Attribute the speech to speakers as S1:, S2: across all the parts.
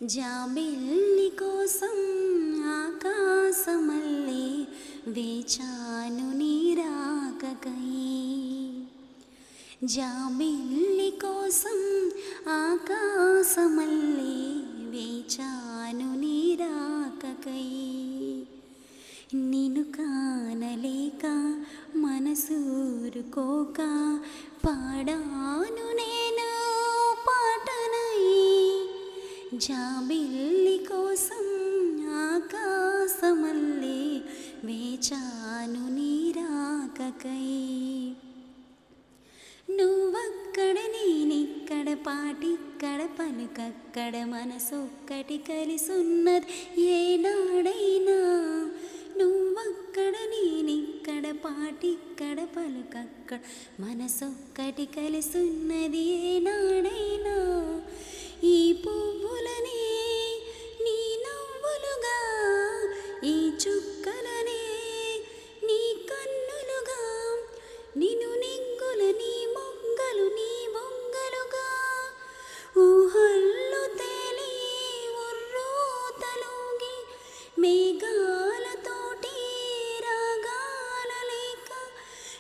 S1: జాబిల్లి కోసం ఆకాశమల్లే వేచాను నీ రాకకై. జాబిల్లి కోసం ఆకాశమల్లే వేచాను నీ రాకకై. నిన్ను కానలేక మనసూరుకోక పాడాను నేను పాటనై. జాబిల్లి కోసం ఆకాశమల్లే వేచాను నీ రాకకై. నువ్వక్కడ నేనిక్కడ పాటిక్కడ పలుకక్కడ మనసొక్కటి కలిసున్నది ఏనాడైనా. నువ్వక్కడ నేనిక్కడ పాటిక్కడ పలుకక్కడ మనసొక్కటి కలిసున్నది ఏనాడైనా. ఈ పువ్వులనే నీ నవ్వులుగా, ఈ చుక్కలనే నీ కన్నులుగా, నిన్ను నింగుల నీ మొగ్గలు నీ బొంగలుగా, ఊహల్లో తేలి ఉర్రూతలూగి మేఘాలతోటి రాగాల లేక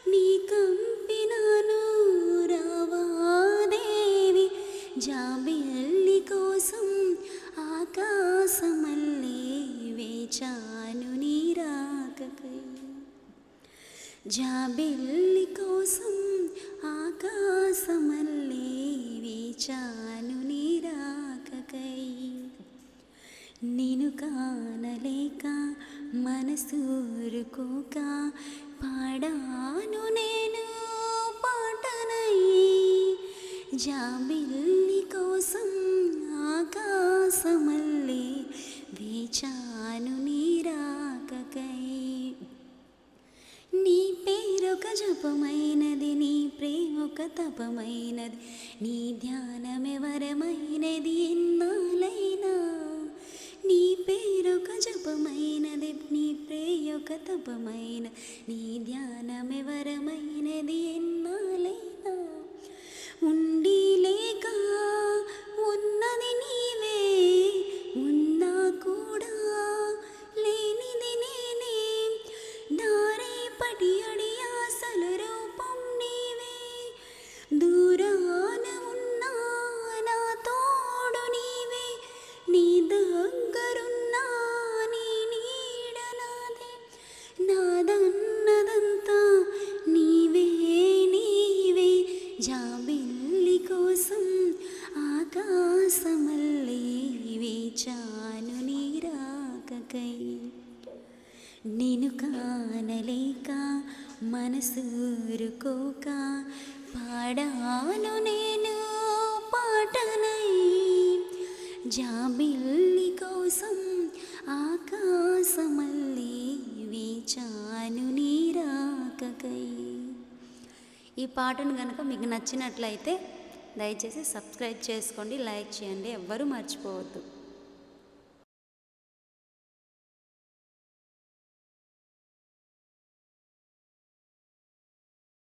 S1: నీ కంపినాను రావాదేవి. జాబిల్లి కోసం ఆకాశమల్లే వేచాను నీ రాకకై. జాబిల్లి కోసం ఆకాశమల్లే వేచాను నీ రాకకై. నిన్ను కానలేక మనసూరుకోక పాడాను నేను పాటనై. జాబిల్లి కోసం ఆకాశమల్లే వేచాను నీ రాకకై. నీ పేరొక జపమైనది, నీ ప్రేమొక తపమైనది, నీ ధ్యానమే వరమైనది ఎన్నాళ్ళైనా. నీ పేరొక జపమైనది, నీ ప్రేయొక తపమైనది, నీ ధ్యానమే వరమైనది ఎన్నాళ్ళైనా. ఉండి లేక ఉన్నది నీవే, ఉన్నా కూడా లేనిది నేనే. నారేపటి అడి ఆశల రూపం నీవే. దూరాన ఉన్నా నా తోడు నీవే, నీ దగ్గరున్నా నీ నీడ నాదే. నాదన్నదంతా నీవే నీవే. జాబిల్లి కోసం ఆకాశమల్లే వేచాను నీ రాకకై. నిన్ను కానలేక మనసూరుకోక పాడాను నేను పాటనై. జాబిల్లి కోసం ఆకాశమల్లే వేచాను నీ రాకకై. ఈ పాటను కనుక మీకు నచ్చినట్లయితే దయచేసి సబ్స్క్రైబ్ చేసుకోండి, లైక్ చేయండి, ఎవ్వరూ మర్చిపోవద్దు.